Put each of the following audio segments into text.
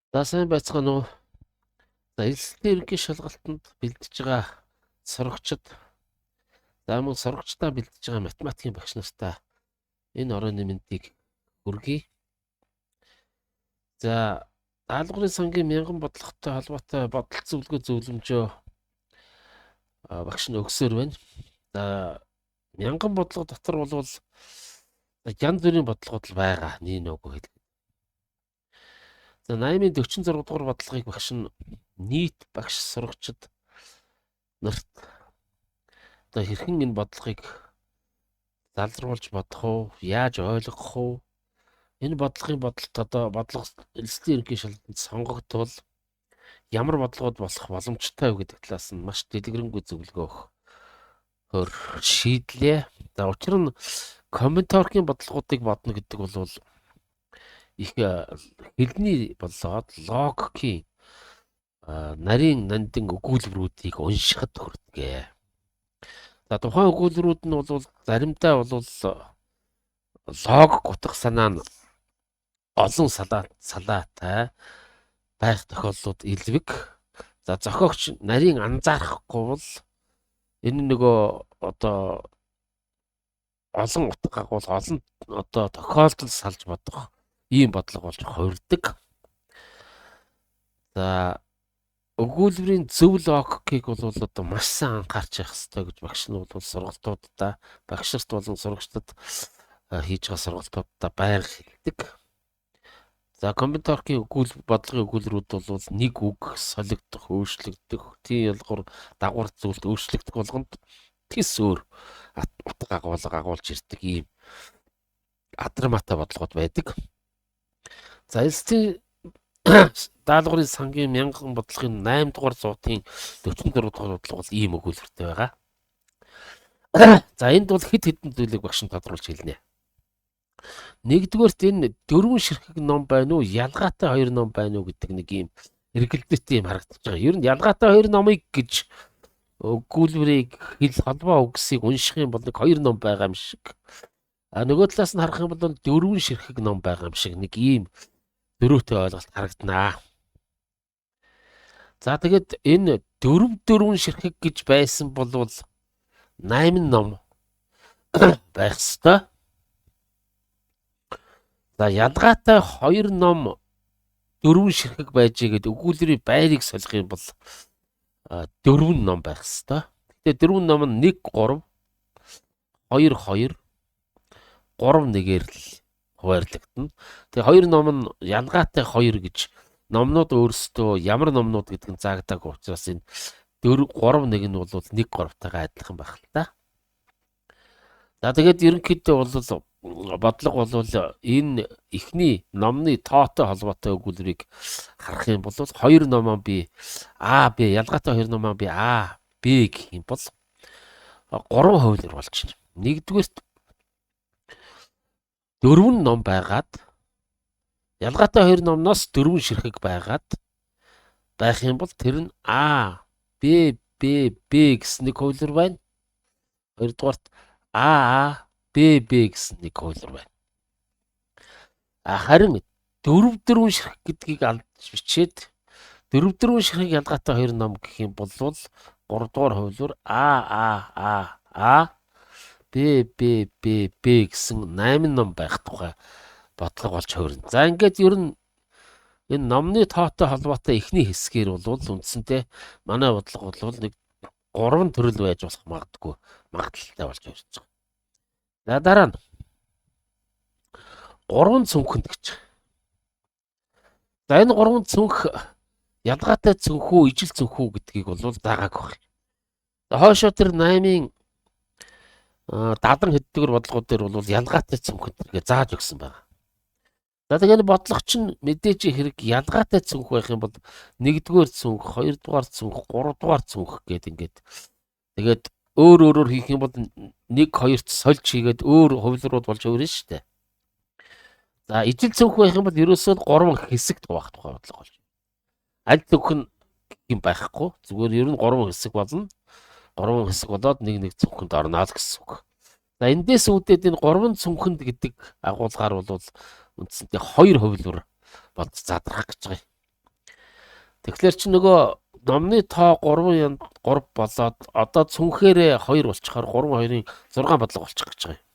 За сайн байцгаана уу? За элсэлтийн ерөнхий шалгалтанд бэлдэж байгаа сурагчид, за мөн сурагчдаа бэлдэж байгаа математикийн багш нартаа энэ оройн мэндийг хүргэе. За даалгаврын сангийн мянган бодлоготой холбоотой бодол зөвлөгөө зөвлөмжөө багш нь өгсөөр байна. За мянган бодлого дотор бол янз бүрийн бодлогод л байгаа. Нэг нүгөө хэлдэг. За 80-ын 46 дугаар бодлогыг багш нь нийт багш сурагчид нарт одоо хэрхэн энэ бодлогыг залруулж бодох уу, яаж ойлгох уу? Энэ бодлогын бодолд одоо бодлого элсэлтийн ерөнхий шалгалтанд сонгогдвол ямар бодлогод болох боломжтой вэ гэдэг талаас нь маш дэлгэрэнгүй зөвлөгөө өгөхөөр шийдлээ. За учир нь комментаторын бодлогуудыг бодно гэдэг бол их хэлний болоод логикийн нарийн нандин өгүүлбэрүүдийг уншихад хүрдэгэ. За тухайн өгүүлбэрүүд нь бол заримдаа бол логик утга санаа нь олон салаатай байх тохиолдлууд илвэг. За зохиогч нарийн анзаарахгүй бол энэ нөгөө одоо олон утга агуул олон одоо тохиолдол салж бодох ийм бодлого болж хувирдаг. За өгүүлбэрийн зөв логикийг бол одоо маш сайн анхаарч явах хэрэгтэй гэж багш нь бол сургалтуудаа багшрт болон сурагчдад хийж байгаа сургалтуудаа байнга хэлдэг. За комментаторын бодлогын өгүүлбэрүүд бол нэг үг солигдох, өөрчлөгдөх, тийм ялгуур дагвар зүйлд өөрчлөгдөх болгонд тис өөр утга агуулж ирдэг ийм адрматай бодлогод байдаг. За элсэлтийн даалгаврын сангийн мянган бодлогын 8 дугаар зуутын 44 дугаар бодлого бол ийм өгүүлбэртэй байгаа. За энд бол хэд хэдэн зүйлийг багш нь тодруулж хэлнэ. Нэгдүгээрт энэ дөрвөн ширхэг ном байна уу, ялгаатай хоёр ном байна уу гэдэг нэг ийм эргэлдэлт юм харагдаж байгаа. Ер нь ялгаатай хоёр номыг гэж өгүүлбэрийг хэл холбоо үгсийг унших юм бол нэг хоёр ном байгаа юм шиг. А нөгөө талаас нь харах юм бол дөрвөн ширхэг ном байгаа юм шиг нэг ийм дөрөвтэй ойлголт харагданаа. За тэгээд энэ дөрвөн ширхэг гэж байсан бол 8 ном байх ёстой. За ялгаатай 2 ном дөрвөн ширхэг байж гэдэг өгүүлбэрийн байрыг солих юм бол 4 ном байх ёстой. Гэтэ 4 ном нь 1 3 2 2 3 1-ээр л хуваарлагдана. Тэгээ 2 ном нь ялгаатай 2 гэж номнууд өөрсдөө ямар номнууд гэдэг нь заагдаагүй учраас энэ 4 3 1 нь бол 1 3-тайгаа адилхан байх л та. За тэгээд ерөнхийдөө бол бодлого бол энэ эхний номны тоотой холбоотой өгүүлбэрийг харах юм бол 2 номоо би А, Б, ялгаатай 2 номоо би А, Б гэх юм бол 3 хувилбар болж байна. Нэгдүгээрт 4 ном байгаад ялгаатай 2 номноос 4 ширхэг байгаад байх юм бол тэр нь А, Б, Б, Б гэсэн нэг хувилбар байна. Хоёрдугаарт А, Б, Б гэсэн нэг хувилбар байна. Харин 4 ширхэг гэдгийг алдаж бичээд 4 ширхэг ялгаатай 2 ном гэх юм бол 3 дугаар хувилбар А, Б, Б, Б, Б гэсэн 8 ном байх тухай бодлого болж хувирна. За ингээд ер нь энэ номны тоотой холбоотой эхний хэсгээр бол үндсэндээ манай бодлого бол нэг 3 төрөл байж болох магадaltaй болж ирж байгаа. За дараа нь 3 цүнхэнд гэж. За энэ 3 цүнх ялгаатай цүнхүү, ижил цүнхүү гэдгийг бол заагаагүй байна. За хойшоо тэр 8-ын 70 хэддгээр бодлогууд дээр бол ялгаатай цүнхэнд гэж зааж өгсөн байна. За тэгээд бодлого чинь мэдээж хэрэг ялгаатай цүнх байх юм бол 1-р цүнх, 2-р цүнх, 3-р цүнх гэдэг ингээд тэгээд өөрөөр хийх юм бол 1-2-т сольж хийгээд өөр хувилбарууд болж өөрнө шүү дээ. За ижил цүнх байх юм бол ерөөсөө 3 хэсэгт хуваах тухай бодлого болж. Аль цүнх нь юм байхгүй. Зүгээр ер нь 3 хэсэг болно. 3 хэсэг болоод нэг цүнхэнд орно л гэсэн үг. За эндээс үүдээд энэ 3 цүнхэнд гэдэг агуулгаар бол үндсэндээ 2 хувилбар болж задрах гэж байгаа юм. Тэгэхээр чи нөгөө номны тоо 3 болоод одоо цүнхээрээ 2 болчихоор 3 2-ын 6 бодлого болчих гэж байгаа юм.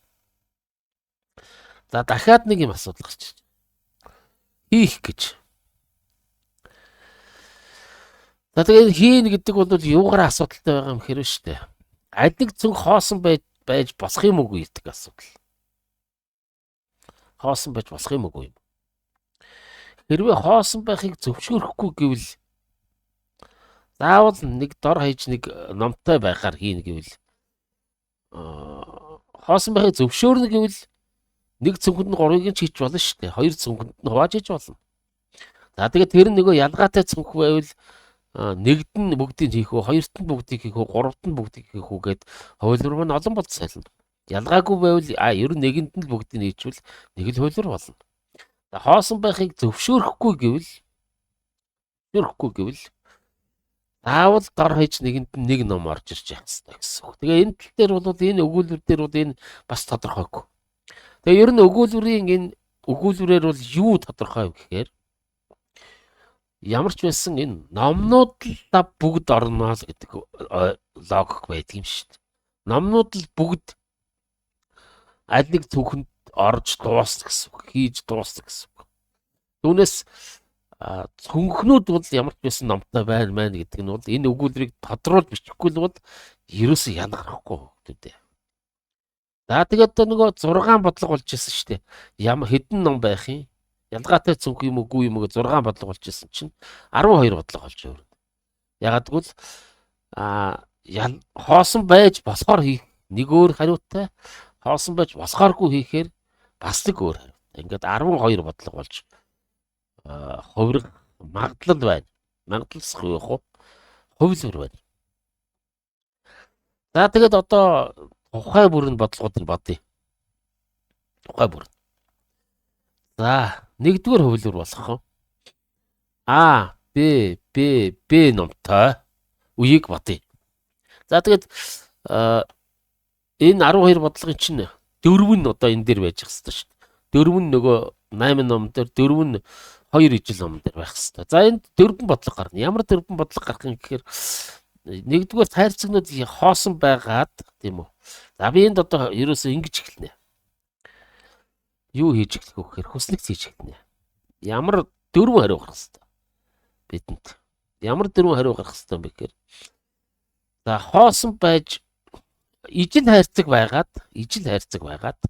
За дахиад нэг юм асуудал гарч ирж байна. Хийх гэж. За тэгээд хийн гэдэг бол юугаар асуудалтай байгаа юм хэрвээ шүү дээ. Аль нэг цүнх хоосон байж босох юм уу гэдэг асуудал. Хоосон байж босох юм уу юм. Хэрвээ хоосон байхыг зөвшөөрөхгүй гэвэл заавал нэг дор хаяж нэг номтой байхаар хийн гэвэл хоосон байхыг зөвшөөрнө гэвэл нэг цүнхэнд нь 3-ыг нь хийж болно шүү дээ. 2 цүнхэнд нь хувааж хийж болно. За тэгээд тэр нь нөгөө ялгаатай цүнх байвал нэгд нь бүгдийг хийх үү, хоёрт нь бүгдийг хийх үү, гуравт нь бүгдийг хийх үү гэд хувилбар маань олон бол сайлна. Ялгаагүй байвал ер нь нэгэнд нь бүгдийг хийжвэл нэг л хувилбар болно. За хоосон байхыг зөвшөөрөхгүй гэвэл заавал дор хаяж нэгэнд нь нэг ном орж ирж явах хэрэгтэй гэсэн үг. Тэгээ энэ тал дээр бол энэ өгүүлбэр дээр бол энэ бас тодорхойгүй. Тэгээ ер нь өгүүлбэрээр бол юу тодорхой вэ гэхээр ямар ч байсан энэ номнууд л бүгд орно л гэдэг логик байдаг юм шүү дээ. Номнууд л бүгд аль нэг цүнхэнд орж дуусна гэсэн үг, хийж дуусна гэсэн үг. Түүнээс цүнхнүүд бол ямар ч байсан номтой байна гэдэг нь бол энэ өгүүлбэрийг тодруулж бичихгүй л бол ерөөсөө ялгарахгүй гэдэг. За тэгээд нөгөө 6 бодлого болж ирсэн шүү дээ. Ямар хэдэн ном байх юм? Ялгаатай цүнх юм уугүй юм гэж 6 бодлого болж ирсэн чинь 12 бодлого болж өөр. Ягаад гэвэл хоосон байж босохоор хийх нэг өөр хариутай, хоосон байж босохооргүй хийхээр бас нэг өөр хариутай. Ингээд 12 бодлого болж хувирах магадлал байна. Магадлалсах юу вэ? Хувилбар байна. За тэгээд одоо тухай бүрийн бодлогуудыг бодъё. Тухай бүр. За, нэгдүгээр хувилбар болох А, Б номтой үеийг бодъё. За тэгээд энэ 12 бодлогын чинь 4 нь одоо энэ дээр байж хэвээр шүү дээ. 4 нь нөгөө 8 ном дээр 4 нь 2 ижил ном дээр байх хэвээр. За энд 4 бодлого гарна. Ямар 4 бодлого гарах юм гэхээр нэгдүгээр тайрцагнууд хоосон байгаад тийм үү. За би энд одоо ерөөсөө ингэж эхэлнэ. Юу хийж эхлэх вэ гэхээр хүснэгт хийж эхэлнэ. Ямар 4 хариу гарах хэвээр бидэнд. Ямар 4 хариу гарах хэвээр юм бэ гэхээр за хоосон байж ижил хайрцаг байгаад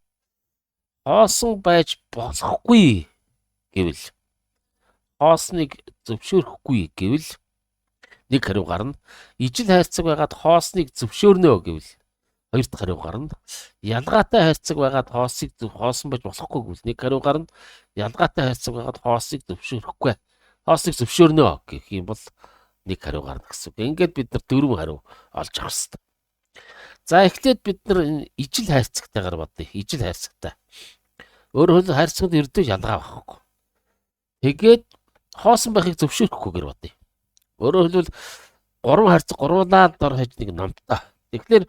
хоосон байж болохгүй гэвэл хоосныг зөвшөөрөхгүй гэвэл нэг хариу гарна. Ижил хайрцаг байгаад хоосныг зөвшөөрнө гэвэл хоёр дахь хариу гарна. Ялгаатай хайрцаг байгаад хоосон байж болохгүй гэвэл нэг хариу гарна. Ялгаатай хайрцаг байгаад хоосныг зөвшөөрнө гэх юм бол нэг хариу гарна гэсэн үг. Ингээд бид нар 4 хариу олж авах хэрэгтэй. За эхлээд бид нар энэ ижил хайрцагтайгаар бодъё. Ижил хайрцагтай. Өөрөөр хэлбэл хайрцагт ердөө ялгаа байхгүй. Тэгээд хоосон байхыг зөвшөөрөхгүйгээр бодъё. Өөрөөр хэлбэл 3 хайрцаг гуруулаа дор хаяж нэг номтой. Тэгэхээр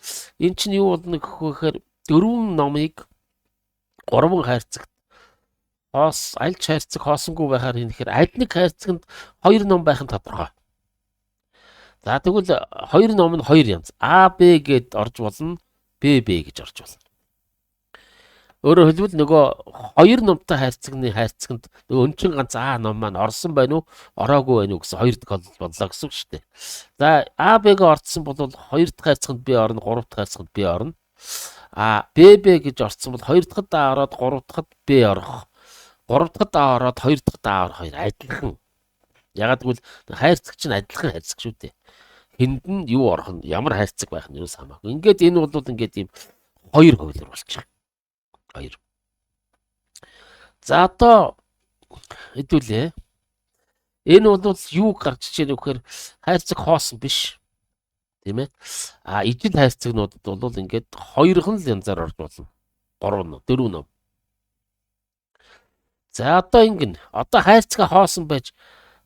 эн чинь юу болно гэхээр 4 номыг 3 хайрцагт аль ч хайрцаг хоосонгүй байхаар хийхээр аль нэг хайрцагт 2 ном байх нь тодорхой. За тэгвэл 2 ном нь 2 янз. А, Б гэд орж болно. Б гэж орж болно. Өөрөөр хэлбэл нөгөө 2 номтой хайрцагны хайрцагт нөгөө өнчин ганц А ном маань орсон байна уу, ороогүй байна уу гэсэн 2 дахь бодлоо гэсэн үг шүү дээ. За А, Б-г орцсон бол 2 дахь хайрцагт Б орно, 3 дахь хайрцагт Б орно. Б гэж орцсон бол 2 дахьд А ороод 3 дахьд Б орох. 3 дахьд А ороод 2 дахьд А орох хоёр адилхан. Ягаад гэвэл хайрцаг чинь адилхан хайрцаг шүү дээ. Хэнд нь юу орох нь ямар хайрцаг байх нь юу хамаагүй. Ингээд энэ бол ингээд ийм 2 хувилбар болчих. 2. За одоо хэдүүлээ. Энэ бол юу гарч иж байгааг вэхээр хайрцаг хоосон биш. Тийм ээ. Ижил хайрцагнуудад бол ингээд 2хан л янзаар орж болно. 3 ном, 4 ном. За одоо ингэн. Одоо хайрцаг хоосон байж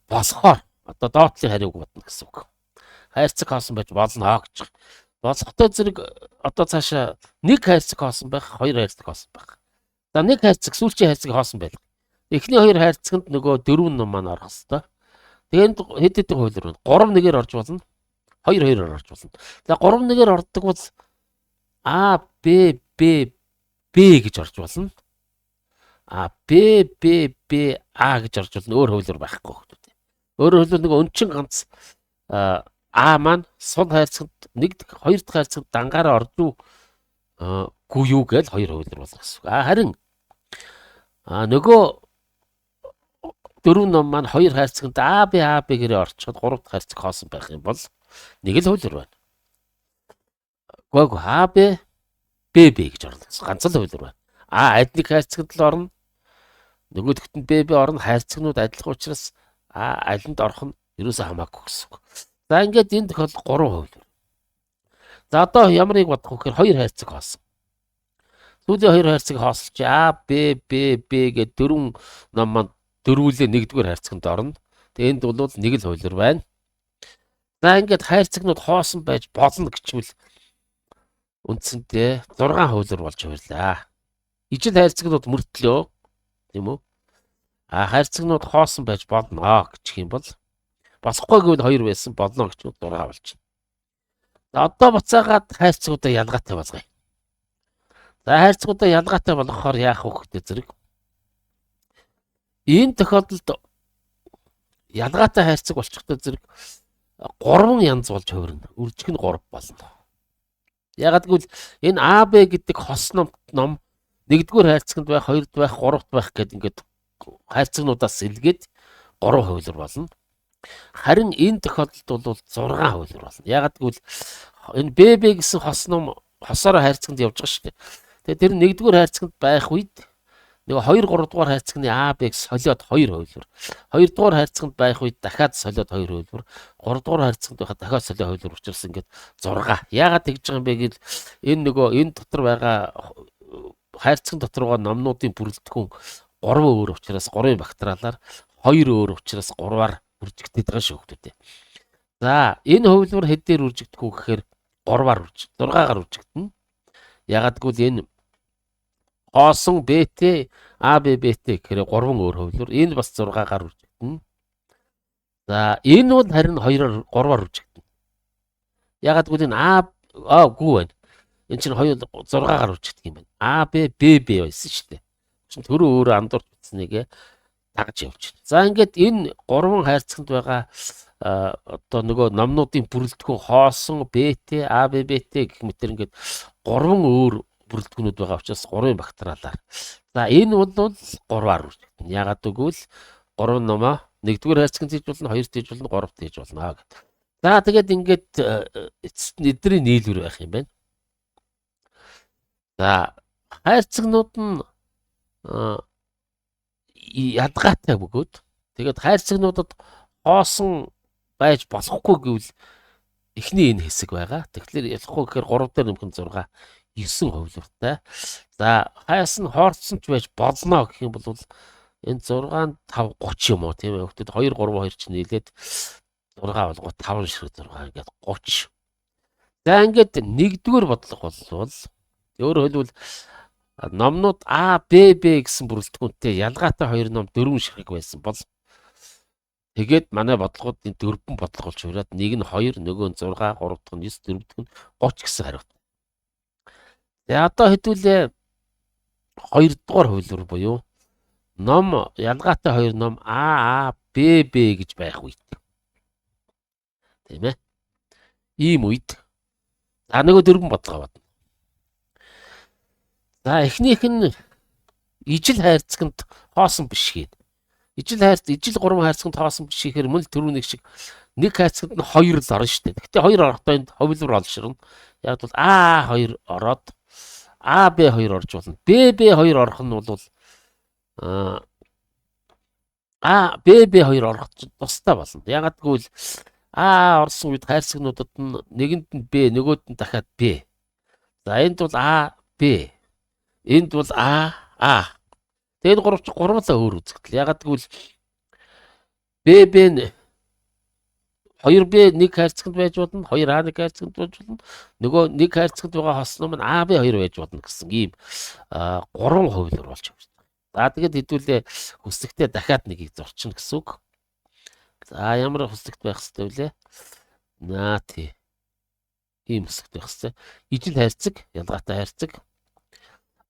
босхоор одоо доотлын хариуг бодно гэсэн үг. Хайрцаг хоосон байж болно гэж. Босхотой зэрэг одоо цаашаа нэг хайрцаг хоосон байх, 2 хайрцаг хоосон байх. За нэг хайрцаг сүүлчийн хайрцаг хоосон байх. Эхний 2 хайрцагт нөгөө 4 ном маань орох хэвээр. Тэгээд хэд хэдэн хувилбар байна. 3-1-ээр орж болно. 2-2-оор орж болно. За 3-1-ээр ордог бол А Б Б Б гэж орж болно. А Б Б Б А гэж орж болно. Өөр хувилбар байхгүй хүмүүс. Өөрөөр хэлбэл нэг өнчин ганц А маань сул хайрцагт 1 дахь 2 дахь хайрцагт дангаараа орж үгүй юу гэж 2 хувилбар болно гэсэн. Харин нөгөө 4 ном маань 2 хайрцагт А Б гэрээ орчход 3 дахь хайрцаг хоосон байх юм бол нэг л хувилбар байна. Гүг А Б Б гэж орно. Ганц л хувилбар байна. Адил нэг хайрцагт л орно. Нөгөөхт нь Б орно. Хайрцагнууд адилхан учраас алинд орох нь ерөөсөө хамаагүй гэсэн. За ингээд энэ тохиолдолд 3 хувилбар. За одоо ямарыг бодох вэ гэхээр 2 хайрцаг хоосон. Сүүлийн 2 хайрцаг хоосолч А Б гэдэг 4 ном маань дөрвөлээ 1-р хайрцагт орно. Тэгээ энд бол нэг л хувилбар байна. За ингээд хайрцагнууд хоосон байж болно гэчвэл үндсэндээ 6 хувилбар болж хувирлаа. Ижил хайрцагнууд мөртлөө тийм үү? Хайрцагнууд хоосон байж болно гэх юм бол босхгүй гэвэл 2 байсан болно гэж 6 болчихно. За одоо буцаагаад хайрцагуудаа ялгаатай болгоё. За хайрцагуудаа ялгаатай болгохоор яах вэ гэдэг зэрэг. Энэ тохиолдолд ялгаатай хайрцаг болчихтой зэрэг 3 янз болж хувирна. Үржих нь 3 болно. Ягаад гэвэл энэ А Б гэдэг хос ном 1-р хайрцагт байх, 2-д байх, 3-д байх гэдэг ингээд хайрцагнуудаас илгээд 3 хувилбар болно. Харин энэ тохиолдолд бол 6 хувилбар болно. Ягаад гэвэл энэ Б гэсэн хос ном хосоор хайрцагт явж байгаа шүү дээ. Тэгээ тэр 1-р хайрцагт байх үед нэг 2-3-р хайрцагны А Б-г солиод 2 хувилбар. 2-р хайрцагт байх үед дахиад солиод 2 хувилбар. 3-р хайрцагт байхад дахиад солиод хувилбар учраас ингээд 6. Ягаад тэгж байгаа юм бэ гэвэл энэ дотор байгаа хайрцагт доторгоо номнуудын бүрэлдэхүүн 3 өөр учраас 3-ын багтраалаар 2 өөр учраас 3-аар үржигдээд байгаа шүү хүмүүс. За энэ хувилбар хэдээр үржигдэх үү гэхээр 3-аар үржигдэх, 6-аар үржигдэнэ. Ягаад гэвэл энэ хоосон БТ А Б БТ гэхээр 3 өөр хувилбар. Энэ бас 6-аар үржигдэнэ. За энэ бол харин 2-оор 3-аар үржигдэнэ. Ягаад гэвэл энэ үгүй байна. Энэ чинь 6-аар үржигдэх юм байна. А Б Б байсан шүү дээ. Чинь төрөө өөрөө андуурч бичснэгээ дагж явж байна. За ингээд энэ 3 хайрцагт байгаа одоо нөгөө номнуудын бүрэлдэхүүн хоосон БТ А Б БТ гэх мэтэр ингээд 3 өөр бүрэлдэхүүнүүд байгаа учраас 3-ын багтраалаар. За энэ бол 3-аар үржигдэнэ. Ягаад гэвэл 3 номоо 1-р хайрцагт хийж болно, 2-т хийж болно, 3-т хийж болно гэдэг. За тэгээд ингээд эдний нийлбэр байх юм байна. За хайрцагнууд нь ядгаатай бөгөөд тэгээд хайрцагнуудад хоосон байж болохгүй гэвэл эхний энэ хэсэг байгаа. Тэгэхээр ялахгүй гэхээр 3 дээр нэмэх нь 6 9 хувилбартай. За хайс нь хоорцсон ч байж болно гэх юм бол энэ 6 5 30 юм уу тийм ээ. Өгтөд 2 3 2 ч нийлээд 6 болгоо 5 ширхэг 6 ингээд 30. За ингээд 1-р бодлого болвол өөрөөр хэлбэл номнууд А Б гэсэн бүрэлдэхүүнтэй ялгаатай 2 ном 4 ширхэг байсан бол тэгээд манай бодлогод энэ 4 бодлого болж хувираад нэг нь 2, нөгөө нь 6, 3 дахь нь 9, 4 дахь нь 30 гэсэн хариулт. Тэгээ одоо хэдүүлээ 2-р хувилбар буюу ном ялгаатай 2 ном А Б гэж байх үед. Тийм ээ. Ийм үед за нөгөө 4 бодлого байна. За эхнийх нь ижил хайрцагт хоосон биш хийн. Ижил 3 хайрцагт хоосон биш гэхээр мөн л түрүүний шиг нэг хайрцагт нь 2 л орно шүү дээ. Гэтэ 2 орохдоо энд хувилбар олширна. Яг бол А2 ороод А Б2 орж болно. Б2 орох нь бол А Б2 орох тустай болно. Ягаад гэвэл А орсон үед хайрцагнуудад нь нэгэнд нь Б, нөгөөд нь дахиад Б. За энд бол А Б. Энд бол А. Тэгээд 3 өөр үзэгдэл. Ягаад гэвэл Б нь 2Б 1 хайрцагт байж болно, 2А 1 хайрцагт байж болно. Нөгөө 1 хайрцагт байгаа хос ном нь АБ2 байж болно гэсэн ийм 3 хувилбар болж байна. За тэгээд хэдүүлээ хүсэгтээ дахиад нэгийг зорчно гэсэн үг. За ямар хөсөлгт байх хэрэгтэй вүлээ? Наа тий. Ийм хөсөлгт байх хэрэгтэй. Ижил хайрцаг, ялгаатай хайрцаг.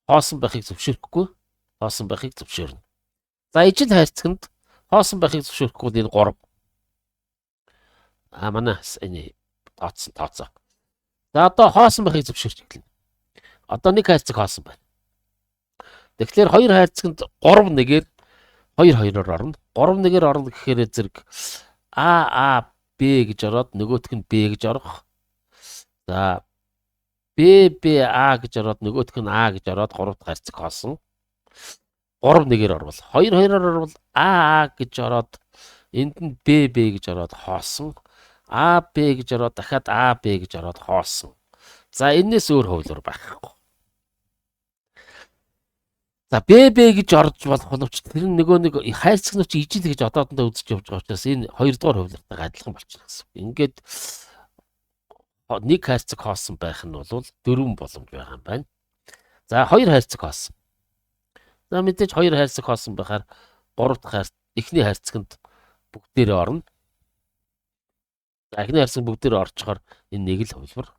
Хоосон байхыг зөвшөөрөхгүй, хоосон байхыг зөвшөөрнө. За ижил хайрцагт хоосон байхыг зөвшөөрөхгүй энэ 3. Манаас энэ тооцоо. За одоо хоосон байхыг зөвшөөрч эхэлнэ. Одоо нэг хайрцаг хоосон байна. Тэгэхээр 2 хайрцагт 3 нэгээр 2-2-оор орно. 3-1-ээр орно гэхээр зэрэг А Б гэж ороод нөгөөх нь Б гэж орох. За Б А гэж ороод нөгөөх нь А гэж ороод 3 дахь хайрцаг хоосон. 3-1-ээр орвол 2-2-оор орвол А гэж ороод энд нь Б гэж ороод хоосон. А Б гэж ороод дахиад А Б гэж ороод хоосон. За энэс өөр хөвлөр байхгүй. За Б гэж орж болох боловч тэр нөгөө нэг хайрцаг нь чи ижил гэж одоодондоо үзэж явж байгаа учраас энэ 2 дугаар хөвлөртойгоо адилхан болчихно гэсэн. Ингээд нэг хайрцаг хоосон байх нь бол 4 боломж байгаа юм байна. За 2 хайрцаг хоосон. За мэдээж 2 хайрцаг хоосон байхаар 3 дахь эхний хайрцагт бүгдээрээ орно. За эхний хайрцаг бүгдээрээ орчхоор энэ нэг л хөвлөр.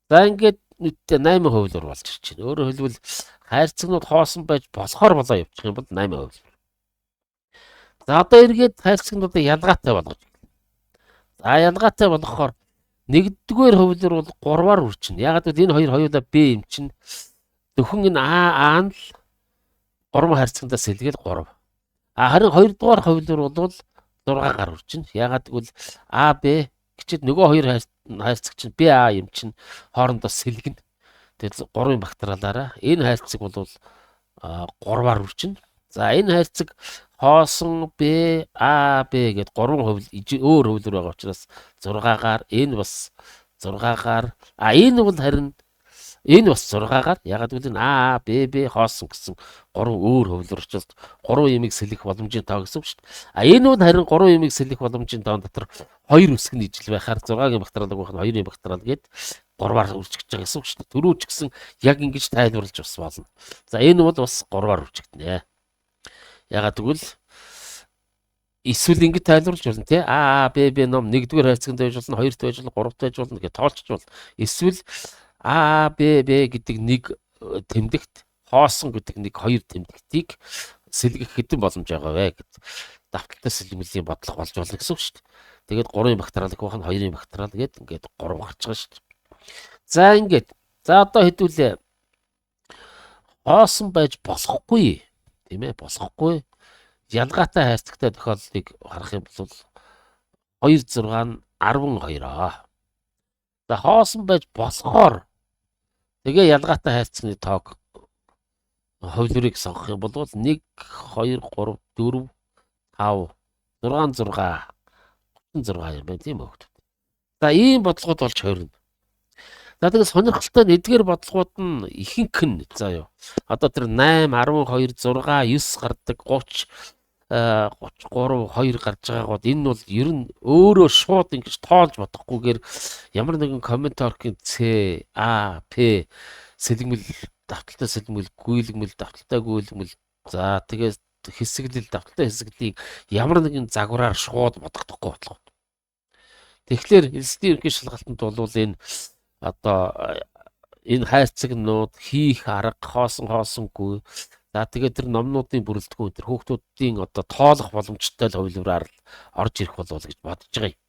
За ингээд нийтдээ 8 хөвлөр болж ирж байна. Өөрөөр хэлбэл хайрцагнууд хоосон байж болохоор болоо явчих юм бол 8 хөвлөр. За одоо эргээд хайрцагнуудыг ялгаатай болгож. За ялгаатай болгохоор 1-р хөвлөр бол 3-аар үрчнэ. Ягаад гэвэл энэ хоёр хоёулаа Б юм чинь зөвхөн энэ А нь л 3 хайрцагтаас сэлгээл 3. Харин 2-р хөвлөр бол 6-аар үрчнэ. Ягаад гэвэл А Б гэчихэд нөгөө 2 хайрцаг чинь Б А юм чинь хоорондоо сэлгэнэ. Тэгэл 3-ын багтраалаараа энэ хайрцаг бол 3-аар үрчнэ. За энэ хайрцаг хоосон Б А Б гэд 3 өөр хөвлөр байгаа учраас 6-аар энэ бас 6-аар энэ бол харин энэ бас 6-аар ягаад гэвэл энэ А Б хоосон гэсэн 3 өөр хөвлөр учраас 3 ямиг сэлэх боломжийн тоо гэсэн үг шүү дээ. Энэ бол харин 3 ямиг сэлэх боломжийн тоон дотор 2 үсэг нь ижил байхаар 6-гийн багтраалаг байх нь 2-ын багтраал гээд 3-аар үржигдэж байгаа гэсэн үг шүү дээ. Түрүү ч гэсэн яг ингэж тайлбарлаж бас болно. За энэ бол бас 3-аар үржигдэнэ. Ягаад гэвэл эсвэл ингэж тайлбарлаж болно тий. А Б ном 1-р хайрцагт байж болно, 2-т байж болно, 3-т байж болно гэж тоолчих болно. Эсвэл А Б гэдэг нэг тэмдэгт хоосон гэдэг нэг 2 тэмдэгтийг сэлгэх хэдэн боломж байгаа вэ гэд давталтай сэлгэмлийн бодлого болж болно гэсэн үг шүү дээ. Тэгээд 3-ын багтраалаг байх нь 2-ын багтраал гээд ингээд 3 гарч байгаа шүү дээ. За ингээд. За одоо хэдүүлээ. Хоосон байж болохгүй тийм ээ, болохгүй. Ялгаатай хайрцагтай тохиолдлыг харах юм бол 2 6 нь 12 аа. За хоосон байж болохоор тэгээ ялгаатай хайрцагны тоог хөвлөрийг сонгох юм бол 1 2 3 4 5 6 36 юм байна тийм үү. За ийм бодлогод болж хоригно. За тэгээ сонирхолтой нь эдгээр бодлогууд нь ихэнх нь заа юу. Одоо тэр 8 12 6 9 гардаг 30 33 2 гарч байгаагууд энэ бол ер нь өөрөө шууд ингэж тоолж бодохгүйгээр ямар нэгэн комментаркийн С А П сэлгэмэл давталтай сэлгэмэл гүйлгэмэл давталтай гүйлгэмэл за тэгээ хэсэглэл давталтай хэсэглэлийг ямар нэгэн загвараар шууд бодохдохгүй бодлого. Тэгэхээр элсдийн ерөнхий шалгалтанд бол энэ одоо энэ хайрцагнууд хийх арга хоосонгүй. За тэгээд тэр номнуудын бүрэлдэхүүн тэр хүүхдүүдийн одоо тоолох боломжтой л хөвлөрөөр орж ирэх болов гэж бодож байгаа юм.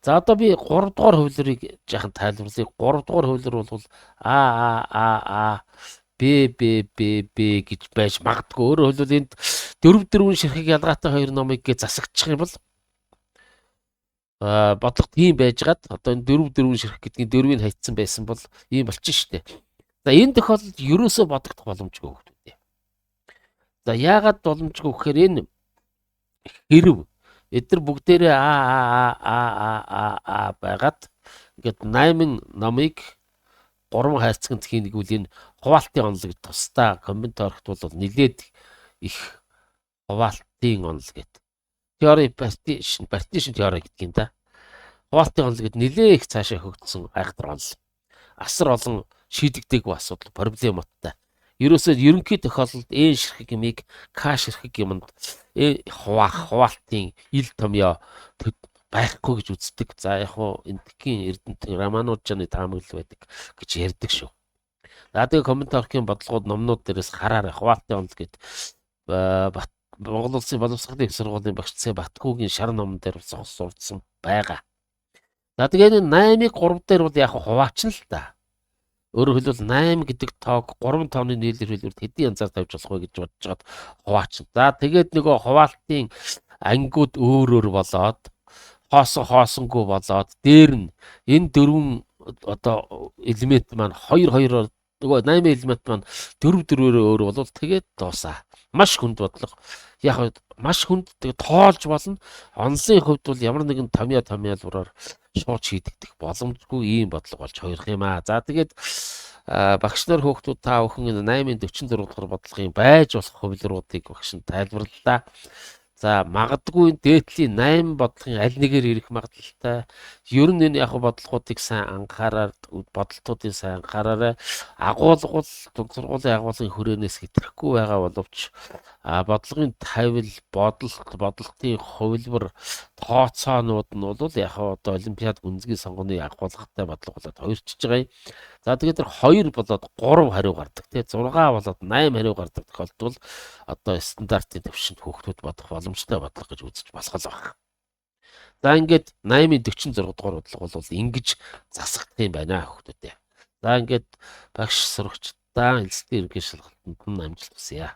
За одоо би 3 дугаар хөвлөрийг жаахан тайлбарлая. 3 дугаар хөвлөр бол А Б гэж байж магадгүй. Өөрөөр хэлбэл энд 4 ширхэг ялгаатай 2 номыг гээ засагчих юм бол бодлого тийм байжгаад одоо энэ 4 ширхэг гэдгийг 4-ийг хайцсан байсан бол ийм болчих штеп. За энэ тохиолдолд ерөөсөө бодогдох боломжгүй хөвгүүд. За яагаад боломжгүй гэхээр энэ хэрв эдгээр бүгдээрээ А байгаад ингээд 8 номыг 3 хайрцагт хийнэгвэл энэ хуваалтын онол гэж тусдаа комментаркт бол нэлээд их хуваалтын онол гэдэг. Теори партишн теори гэдэг юм да. Хуваалтын онол гэдэг нэлээд их цаашаа хөгжсөн айхтар онол. Асар олон шийдэгдээгүй асуудал проблематтай. Ерөөсөө ерөнхий тохиолдолд ширхэг юмыг ширхэг юмд хуваалтын ил томьёо байхгүй гэж үздэг. За яг хуу энтхийн Эрдэнэтийн Раманужаны таамаглал байдаг гэж ярьдаг шүү. За тэгээ коммент орхийн бодлогууд номнууд дээрээс хараарай. Хуваалтын онол гэд Монгол Улсын боловсролын их сургуулийн багш Цэ Батгуугийн шар номон дээр сурдсан байгаа. За тэгээ энэ 8-ыг 3 дээр бол яг хуваачна л та. Өөрөөр хэлбэл 8 гэдэг тоог 3 тооны нийлэр хэлбэл хэдийн янзаар тавьж болох вэ гэж бодож жаад хуваачна. За тэгээд нөгөө хуваалтын ангиуд өөр болоод хоосонгүй болоод дээр нь энэ дөрвөн одоо элемент маань 2-2-оор нөгөө 8 элемент маань 4-4-өөр өөр болвол тэгээд дуусаа. Маш хүнд бодлого. Яг маш хүнд тэгээд тоолж болно. Онлын хувьд бол ямар нэгэн томьёолбороор шууд шийдэгдэх боломжгүй ийм бодлого болж хоёрх юм аа. За тэгээд багш нар хүүхдүүд та бүхэн энэ 8-44 дугаар бодлогын байж болох хувилбаруудыг багш нь тайлбарлалаа. За магадгүй дээдлийн 8 бодлогын аль нэгээр ирэх магадлалтай. Ер нь энэ яг бодлогуудыг сайн анхаараар бодолтуудыг сайн анхаараарай. Агуулгал сургуулийн агуулгын хүрээнээс хэтрэхгүй байгаа боловч бодлогын тавил, бодлогын хувилбар, тооцоонууд нь бол яг одоо олимпиад гүнзгий сонгоны агуулгатай бодлого болоод хоёрчж байгаа юм. За тэгээд тэр 2 болоод 3 хариу гардаг. Тэгээ 6 болоод 8 хариу гардаг тохиолдолд одоо стандартын төвшөнд хүүхдүүд бодох боломжтой бодлого гэж үзэж болох л байна. За ингээд 8-46 дугаар бодлого бол ингэж засагдах юм байна хүүхдүүдээ. За ингээд багш сурагчдаа элсдийн ерөнхий шалгалтанд нь амжилт хүсье.